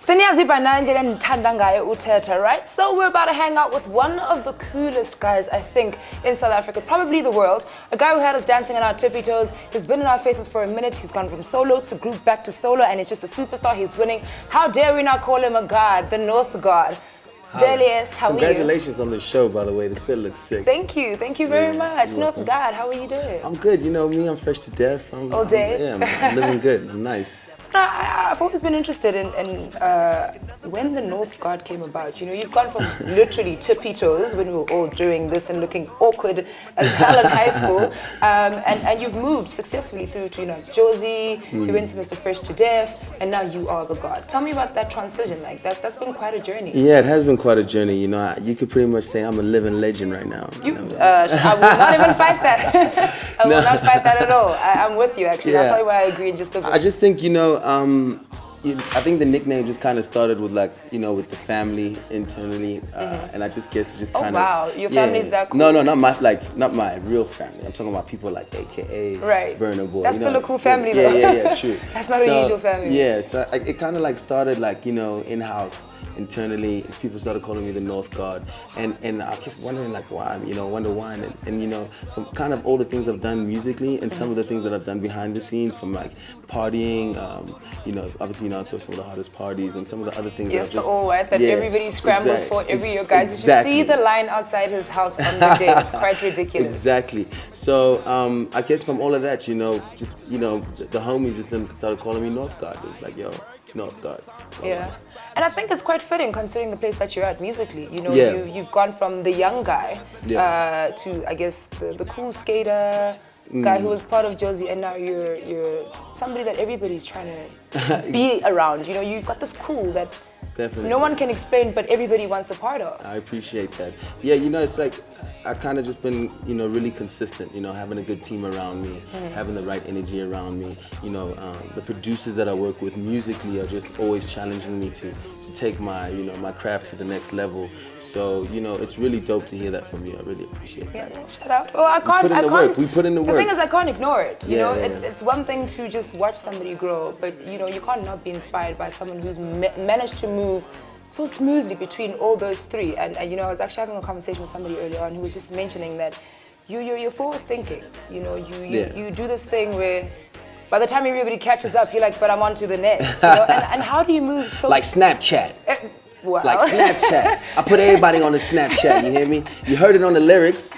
Sinyazi bananje ndithanda ngayo uthetha, right? So we're about to hang out with one of the coolest guys, I think, in South Africa, probably the world. A guy who had us dancing on our tippy toes. He's been in our faces for a minute. He's gone from solo to group back to solo, and he's just a superstar. He's winning. How dare we not call him a god, the North God? L.E.S, how are you? Congratulations on the show, by the way. The set looks sick. Thank you very much. North God, how are you doing? I'm good. You know me, I'm fresh to death. All day? I'm living good. I'm nice. So I've always been interested in when the North God came about. You know, you've gone from literally tippy toes when we were all doing this and looking awkward as hell in high school, and you've moved successfully through to, you know, Josie, you went to Mr. Fresh to Death, and now you are the God. Tell me about that transition. Like that's been quite a journey. Yeah, it has been quite a journey. You know, you could pretty much say I'm a living legend right now. I will not even fight that. I will not fight that at all. I'm with you, actually. Yeah. That's probably why I agree just a bit. I just think, I think the nickname just kind of started with with the family internally, and I just guess it just kind of. Oh wow, your family's that cool? No, not my real family. I'm talking about people like AKA Burner Boy. That's still a cool family though. Yeah, true. That's not a usual family. Yeah, so it kind of started in-house. Internally, people started calling me the North God, and I kept wondering why, wonder why, and from kind of all the things I've done musically and some of the things that I've done behind the scenes, from partying, obviously I throw some of the hottest parties and some of the other things. Yes, the all white that everybody scrambles for every year, guys. Exactly. You should see the line outside his house on the day. It's quite ridiculous. Exactly. So I guess from all of that, the homies just started calling me North God. It was like, yo, North God. Yeah. And I think it's quite fitting considering the place that you're at musically. You've gone from the young guy to, I guess, the cool skater guy who was part of Josie, and now you're somebody that everybody's trying to be around. You've got this cool that no one can explain, but everybody wants a part of. I appreciate that. Yeah, it's like I kind of just been, really consistent, having a good team around me, having the right energy around me. The producers that I work with musically are just always challenging me to take my, my craft to the next level. So, it's really dope to hear that from you. I really appreciate that. Yeah, shout out. Well, I can't. We put in the work. The thing is, I can't ignore it. It's one thing to just watch somebody grow, but you can't not be inspired by someone who's managed to move so smoothly between all those three. And I was actually having a conversation with somebody earlier on who was just mentioning that you're forward thinking. You do this thing where by the time everybody catches up, you're like, but I'm on to the next. And how do you move so like Snapchat? Wow. Like Snapchat. I put everybody on the Snapchat, you hear me? You heard it on the lyrics.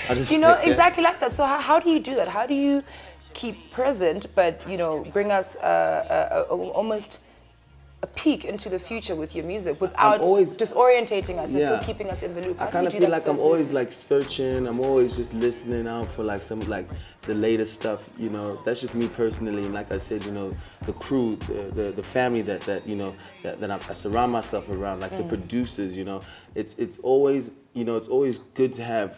Exactly like that. So how do you do that? How do you keep present, but bring us almost a peek into the future with your music without disorientating us and still keeping us in the loop? I kind of feel like I'm always searching. I'm always just listening out for some the latest stuff. That's just me personally. And like I said, the crew, the family that I surround myself around, the producers. It's always it's always good to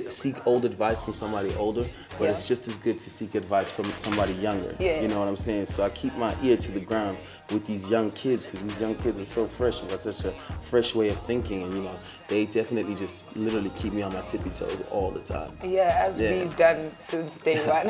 seek old advice from somebody older, but it's just as good to seek advice from somebody younger. You know what I'm saying? So I keep my ear to the ground with these young kids, because these young kids are so fresh and got such a fresh way of thinking, and they definitely just literally keep me on my tippy toes all the time. As we've done since day one.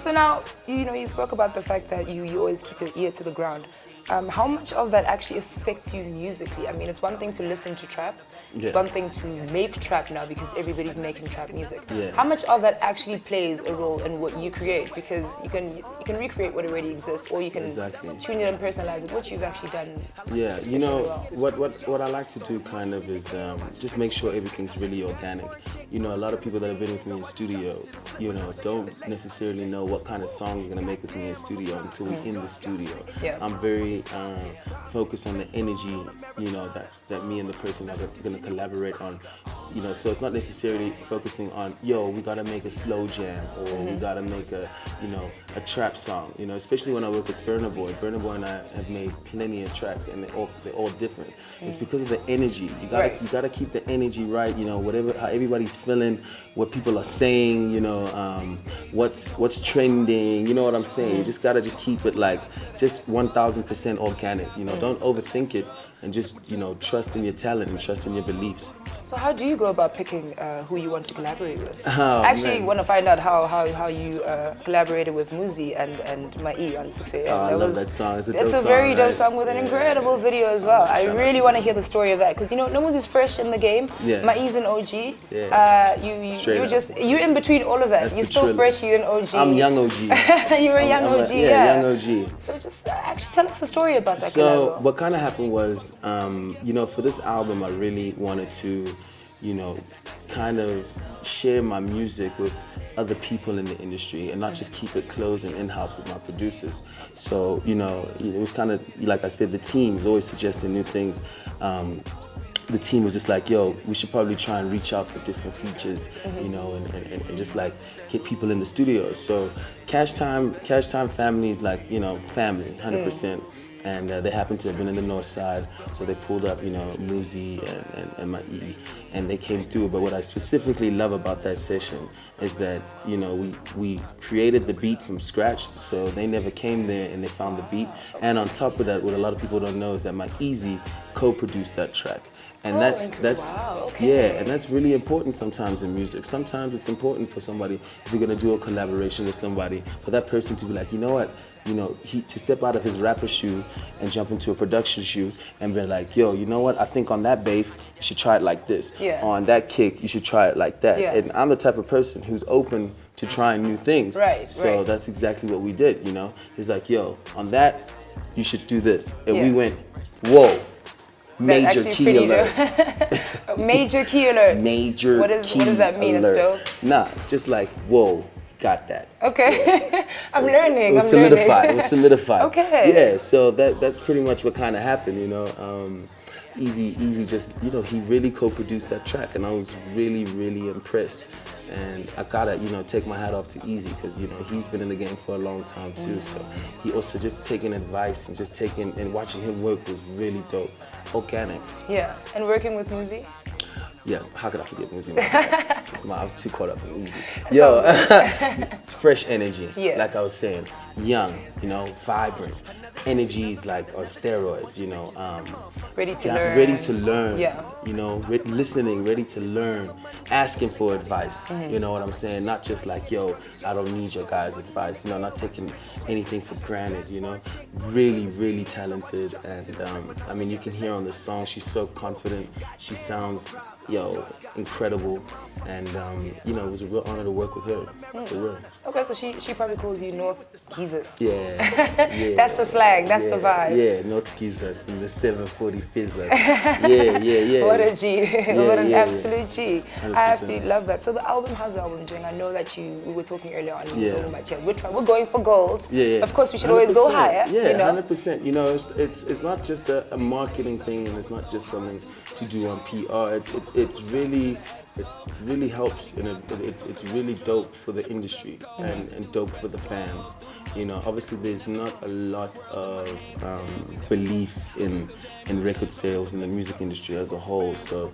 So now, you spoke about the fact that you always keep your ear to the ground. How much of that actually affects you musically? I mean, it's one thing to listen to trap. It's one thing to make trap now because everybody's making trap music. How much of that actually plays a role in what you create? Because you can recreate what already exists, or you can tune it and personalize it, which you've actually done. Yeah, what I like to do kind of is just make sure everything's really organic. A lot of people that have been with me in studio, don't necessarily know what kind of song you're gonna make with me in studio until we're in the studio. I'm very focused on the energy, that me and the person are gonna collaborate on. So it's not necessarily focusing on, we gotta make a slow jam, or we gotta make a trap song. Especially when I work with Burner Boy. Burner Boy and I have made plenty of tracks, and they're all different. It's because of the energy. You gotta keep the energy right. How everybody's feeling, what people are saying. What's trending. You know what I'm saying? You just gotta keep it just 1,000% organic. Don't overthink it, and just trust in your talent and trust in your beliefs. So how do you go about picking who you want to collaborate with? Oh, I actually man. want to find out how you collaborated with Muzi and Mai on 6 a.m. Oh, I love that song. It's a dope song, very dope right? song with an Yeah. incredible video as well. I Shout out really to want to them. hear the story of that because no Muzi's fresh in the game. Yeah. Mai's an OG. Yeah. You're in between all of that. That's you're the still triller. fresh. You're an OG. I'm young OG. You're a young OG. Young OG. So just actually tell us the story about that. So collabo. what kind of happened was, for this album, I really wanted to, kind of share my music with other people in the industry and not just keep it closed and in-house with my producers. So, it was kind of, like I said, the team was always suggesting new things. The team was just like, yo, we should probably try and reach out for different features, and just like get people in the studio. So Cash Time family is like, family, 100%. And they happened to have been in the north side, so they pulled up, Muzi and Mai, and they came through. But what I specifically love about that session is that, we created the beat from scratch, so they never came there and they found the beat. And on top of that, what a lot of people don't know is that Mai co-produced that track. And that's wow, okay. yeah, and that's really important sometimes in music. Sometimes it's important for somebody, if you're gonna do a collaboration with somebody, for that person to be like, you know what, to step out of his rapper shoe and jump into a production shoe and be like, yo, you know what, I think on that bass, you should try it like this. Yeah. On that kick, you should try it like that. Yeah. And I'm the type of person who's open to trying new things. So that's exactly what we did, He's like, yo, on that, you should do this. And we went, whoa. Major key alert. Major key alert. Major what does that mean? alert. It's dope. Nah, just like, whoa, got that. Okay. I'm learning. It was solidified. It was solidified. Okay. Yeah, so that's pretty much what kind of happened, Easy just, he really co-produced that track, and I was really, really impressed. And I gotta, take my hat off to Easy because, he's been in the game for a long time too. So he also just taking advice and just and watching him work was really dope. Organic. Yeah, and working with Muzi? Yeah, how could I forget Muzi? I was too caught up in Easy. Yo, fresh energy. Yeah. Like I was saying, young, vibrant. Energy is like on steroids, ready to learn. Ready to learn. Yeah. Listening, ready to learn, asking for advice. You know what I'm saying? Not just like, yo, I don't need your guys' advice. Not taking anything for granted. Really, really talented, and you can hear on the song she's so confident. She sounds, incredible, and it was a real honor to work with her. For real. Okay, so she probably calls you North Jesus. Yeah. That's the slang. That's the vibe. Yeah, North Jesus in the 740 Fizzers. Yeah. What a G. What an absolute G. 100%. I absolutely love that. So how's the album doing? I know that we were talking earlier on, you were talking about, we're going for gold. Yeah. Of course, we should always go higher. Yeah, 100%. It's not just a marketing thing, and it's not just something to do on PR. It really helps, and it's really dope for the industry and dope for the fans. Obviously there's not a lot of belief in record sales in the music industry as a whole. So,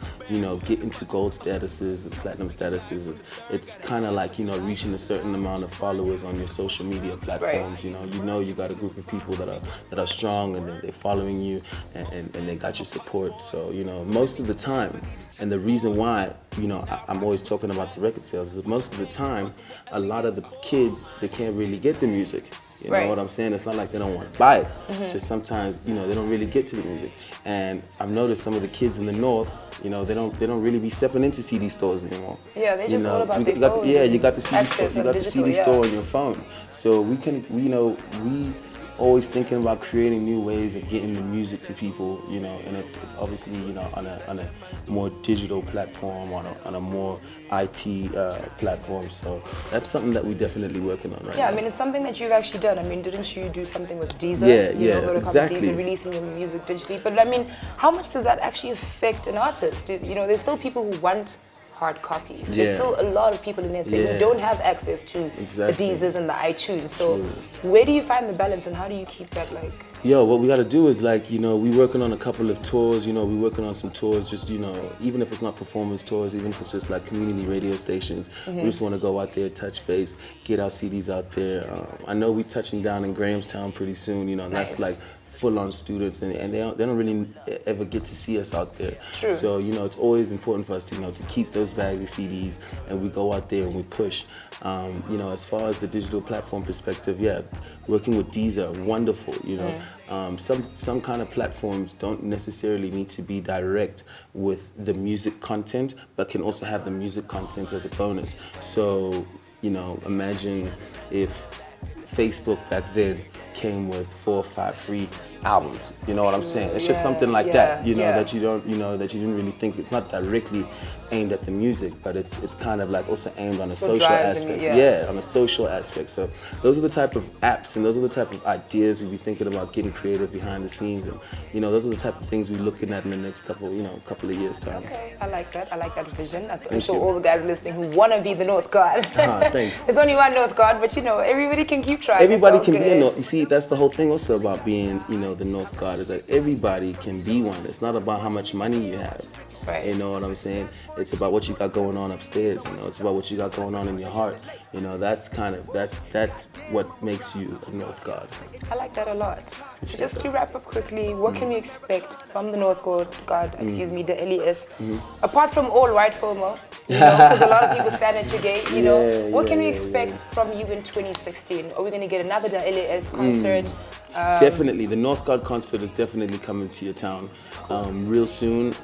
getting to gold statuses and platinum statuses, it's kind of like, reaching a certain amount of followers on your social media platforms. Right. You got a group of people that are strong, and they're following you, and they got your support. So, most of the time, and the reason why, I'm always talking about the record sales is most of the time, a lot of the kids, they can't really get the music. You know what I'm saying? It's not like they don't want to buy it. Just sometimes, they don't really get to the music. And I've noticed some of the kids in the north, they don't really be stepping into CD stores anymore. Yeah, they just all about their phones. You got the CD store. You got the CD store on your phone. So we always thinking about creating new ways of getting the music to people, and it's obviously, on a more digital platform, on a more IT platform. So that's something that we're definitely working on right now. Yeah, it's something that you've actually done. Didn't you do something with Deezer? Exactly. Deezer, releasing your music digitally. But how much does that actually affect an artist? There's still people who want hard copies. There's still a lot of people in there saying who don't have access to the Deezers and the iTunes. So where do you find the balance, and how do you keep that Yo, what we got to do is like, you know, we working on a couple of tours, you know, we working on some tours, just, you know, even if it's not performance tours, even if it's just like community radio stations, we just want to go out there, touch base, get our CDs out there. I know we touching down in Grahamstown pretty soon, you know, and that's like full-on students, and they don't really ever get to see us out there. True. So, you know, it's always important for us to, you know, to keep those bags of CDs, and we go out there and we push. You know, as far as the digital platform perspective, yeah, working with Deezer, wonderful, you know. Some kind of platforms don't necessarily need to be direct with the music content, but can also have the music content as a bonus. So, you know, imagine if Facebook back then came with 4 or 5 free albums, you know what I'm saying? It's just something like that, you know, that you don't, you know, that you didn't really think. It's not directly aimed at the music, but it's kind of like also aimed on a social aspect. On a social aspect. So those are the type of apps and those are the type of ideas we'll be thinking about getting creative behind the scenes, and you know, those are the type of things we're looking at in the next couple of years time. Okay, I like that. I like that vision. I'm sure all the guys listening who want to be the North Guard. Thanks. There's only one North Guard, but you know, everybody can keep trying. Everybody can be a North. You see, that's the whole thing also about being, you know, the North Guard, is that everybody can be one. It's not about how much money you have. Right. You know what I'm saying? It's about what you got going on upstairs. You know, it's about what you got going on in your heart. You know, that's what makes you a North Guard. I like that a lot. So just to wrap up quickly, what can we expect from the North Guard, excuse me, the L.E.S, apart from all white FOMO, you know, because a lot of people stand at your gate, you know, what can we expect from you in 2016? Are we going to get another L.E.S concert? Definitely, the North Guard concert is definitely coming to your town real soon.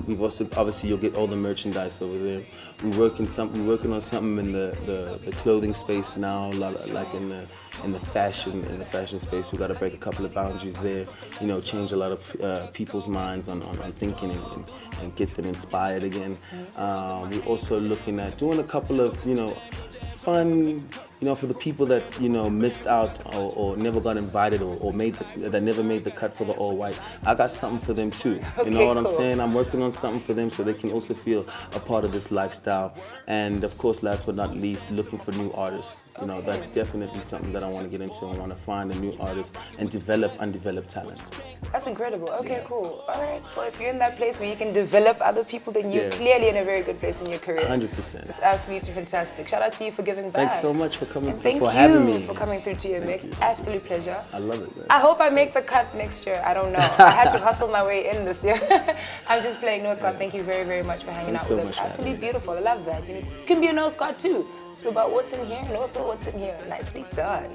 We've also, obviously, you'll get all the merchandise over there. We're working on something in the clothing space now, like in the fashion space. We got to break a couple of boundaries there. You know, change a lot of people's minds on thinking and get them inspired again. We're also looking at doing a couple of, you know, fun, you know, for the people that, you know, missed out or never got invited or that never made the cut for the all white. I got something for them too. You know what I'm saying? I'm working on something for them so they can also feel a part of this lifestyle. And of course, last but not least, looking for new artists. You know, that's definitely something that I want to get into. I want to find a new artist and develop undeveloped talent. That's incredible. Okay, cool. All right. Well, if you're in that place where you can develop other people, then you're clearly in a very good place in your career. 100%. It's absolutely fantastic. Shout out to you for giving back. Thanks so much for coming. And thank for having me. you for coming through to your mix. Absolute pleasure. I love it, man. I hope I make the cut next year. I don't know. I had to hustle my way in this year. I'm just playing North Guard. Thank you very, very much for hanging out with us. Absolutely beautiful. I love that. You can be a North Guard too. It's about what's in here and also what's in here. Nicely done.